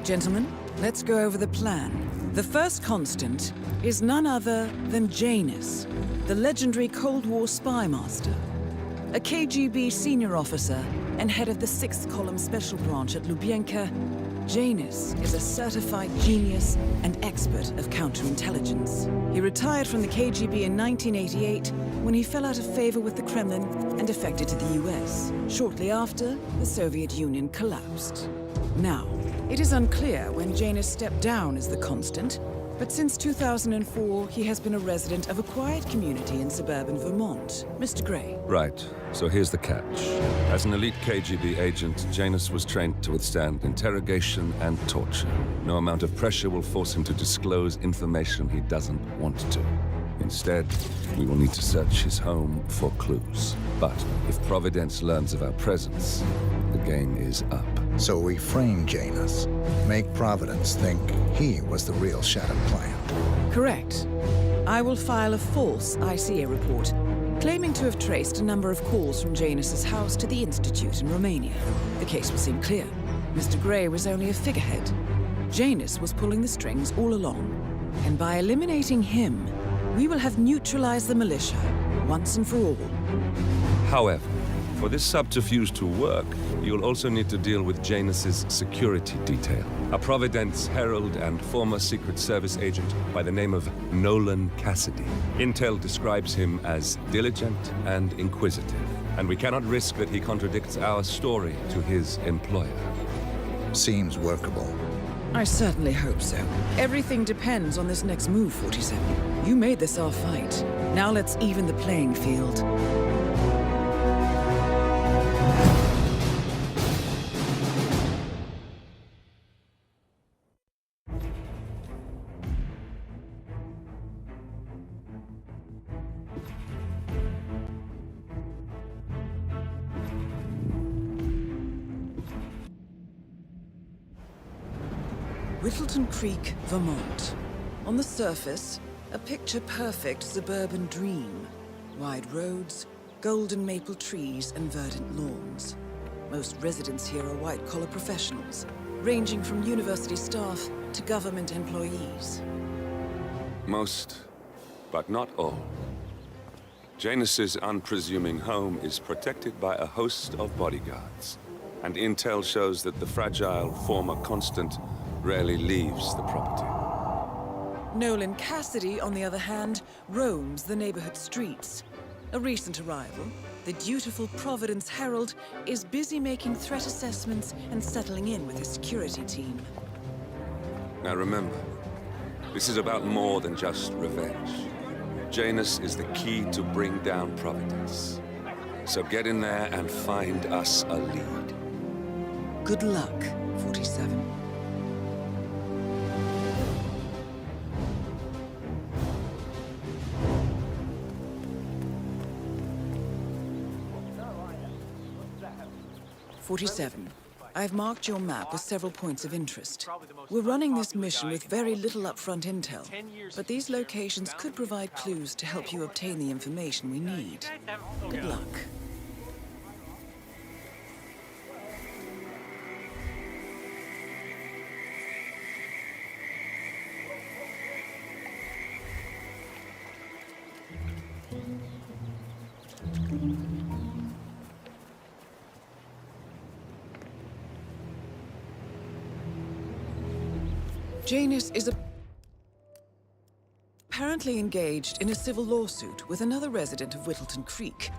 Gentlemen, let's go over the plan. The first constant is none other than Janus, the legendary Cold War spy master. A KGB senior officer and head of the 6th Column Special Branch at Lubyanka, Janus is a certified genius and expert of counterintelligence. He retired from the KGB in 1988 when he fell out of favor with the Kremlin and defected to the US. Shortly after, the Soviet Union collapsed. Now, it is unclear when Janus stepped down as the constant, but since 2004, he has been a resident of a quiet community in suburban Vermont. Mr. Gray. Right. So here's the catch. As an elite KGB agent, Janus was trained to withstand interrogation and torture. No amount of pressure will force him to disclose information he doesn't want to. Instead, we will need to search his home for clues. But if Providence learns of our presence, the game is up. So we frame Janus, make Providence think he was the real shattered plant. Correct. I will file a false ICA report, claiming to have traced a number of calls from Janus's house to the Institute in Romania. The case will seem clear. Mr. Gray was only a figurehead. Janus was pulling the strings all along. And by eliminating him, we will have neutralized the militia, once and for all. However, for this subterfuge to work, you'll also need to deal with Janus's security detail. A Providence herald and former Secret Service agent by the name of Nolan Cassidy. Intel describes him as diligent and inquisitive, and we cannot risk that he contradicts our story to his employer. Seems workable. I certainly hope so. Everything depends on this next move, 47. You made this our fight. Now let's even the playing field. Whittleton Creek, Vermont. On the surface, a picture-perfect suburban dream. Wide roads, golden maple trees, and verdant lawns. Most residents here are white-collar professionals, ranging from university staff to government employees. Most, but not all. Janus's unpresuming home is protected by a host of bodyguards, and intel shows that the fragile former constant rarely leaves the property. Nolan Cassidy, on the other hand, roams the neighborhood streets. A recent arrival, the dutiful Providence Herald is busy making threat assessments and settling in with his security team. Now remember, this is about more than just revenge. Janus is the key to bring down Providence. So get in there and find us a lead. Good luck, 47. I've marked your map with several points of interest. We're running this mission with very little upfront intel, but these locations could provide clues to help you obtain the information we need. Good luck. Janus is apparently engaged in a civil lawsuit with another resident of Whittleton Creek.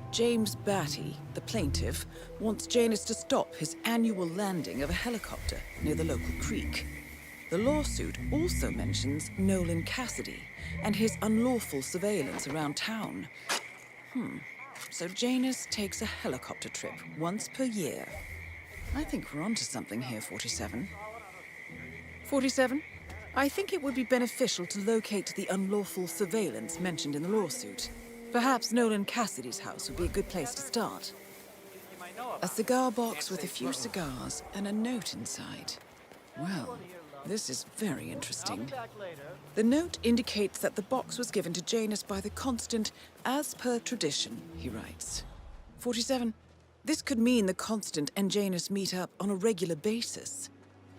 James Batty, the plaintiff, wants Janus to stop his annual landing of a helicopter near the local creek. The lawsuit also mentions Nolan Cassidy and his unlawful surveillance around town. So Janus takes a helicopter trip once per year. I think we're onto something here, 47. 47, I think it would be beneficial to locate the unlawful surveillance mentioned in the lawsuit. Perhaps Nolan Cassidy's house would be a good place to start. A cigar box with a few cigars and a note inside. Well, this is very interesting. The note indicates that the box was given to Janus by the Constant as per tradition, he writes. 47, this could mean the Constant and Janus meet up on a regular basis.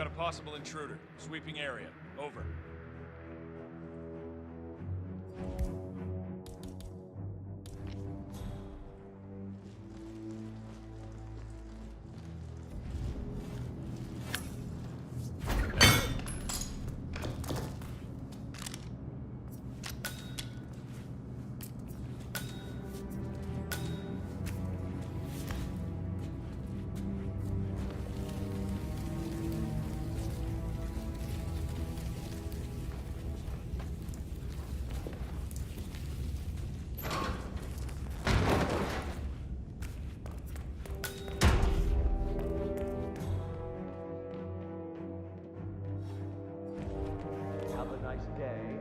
got a possible intruder. Sweeping area. Over. Have a nice day.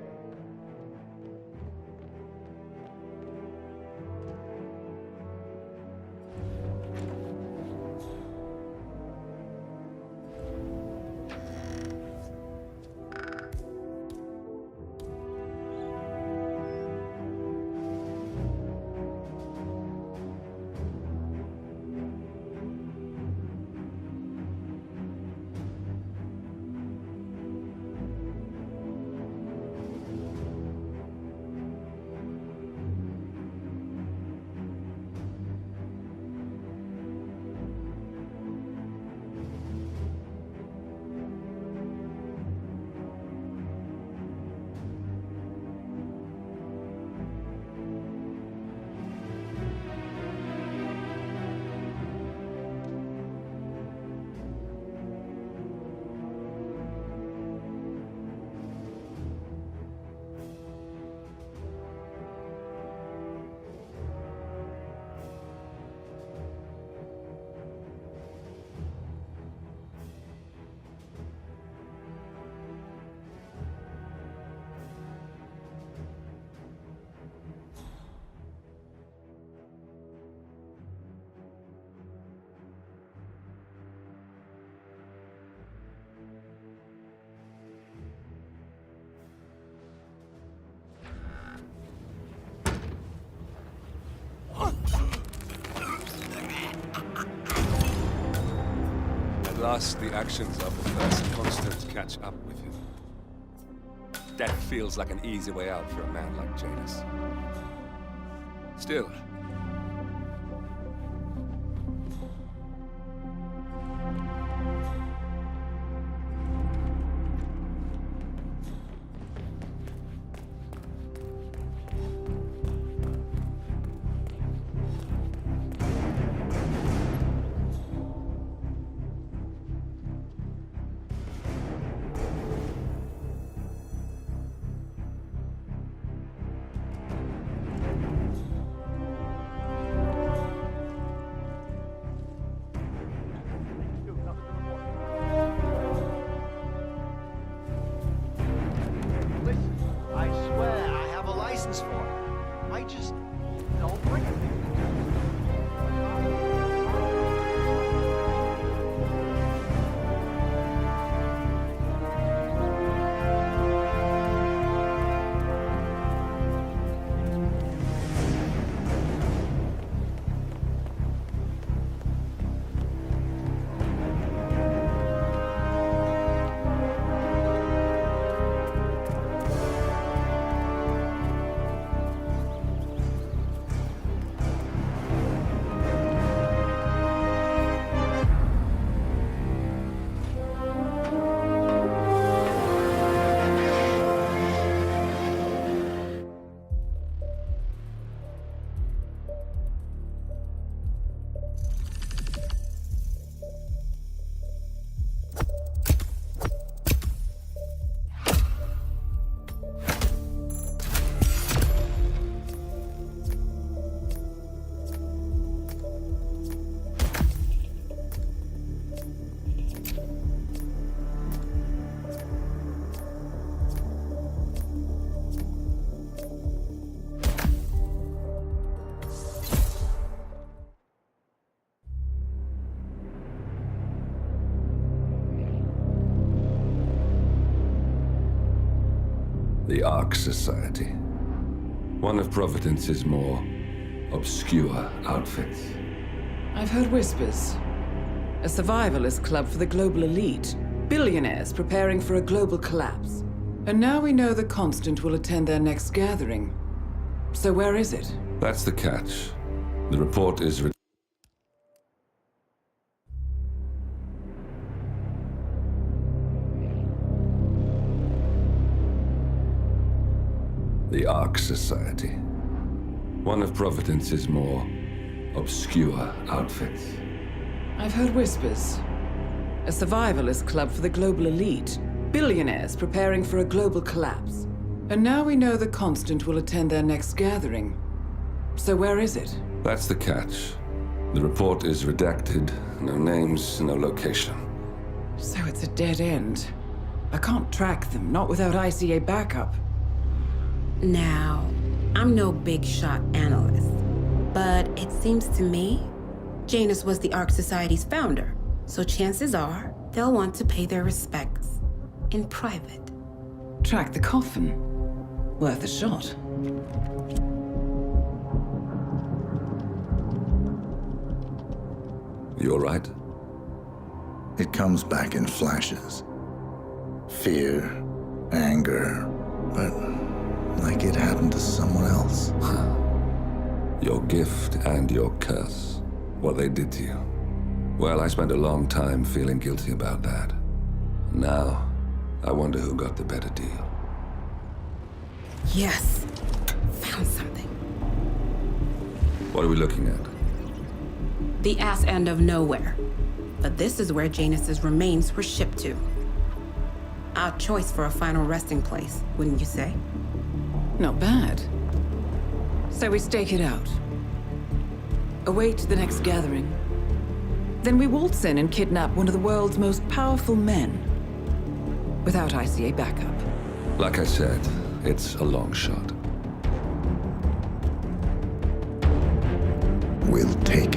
At last, the actions of the first constant catch up with him. Death feels like an easy way out for a man like Janus. Still, I swear I have a license for it. I just don't bring it. the Ark Society. One of Providence's more obscure outfits. I've heard whispers. A survivalist club for the global elite. billionaires preparing for a global collapse. And now we know the Constant will attend their next gathering. So where is it? That's the catch. The report is the Ark Society. One of Providence's more obscure outfits. I've heard whispers. A survivalist club for the global elite. Billionaires preparing for a global collapse. And now we know the Constant will attend their next gathering. So where is it? That's the catch. The report is redacted. No names, no location. So it's a dead end. I can't track them, not without ICA backup. Now, I'm no big shot analyst, but it seems to me Janus was the Ark Society's founder, so chances are they'll want to pay their respects in private. Track the coffin. Worth a shot. You all right? It comes back in flashes. Fear, anger, but like it happened to someone else. Your gift and your curse. What they did to you. Well, I spent a long time feeling guilty about that. Now, I wonder who got the better deal. Yes, found something. What are we looking at? The ass end of nowhere. But this is where Janus's remains were shipped to. Odd choice for a final resting place, wouldn't you say? Not bad. So we stake it out. Await the next gathering. Then we waltz in and kidnap one of the world's most powerful men. Without ICA backup. Like I said, it's a long shot. We'll take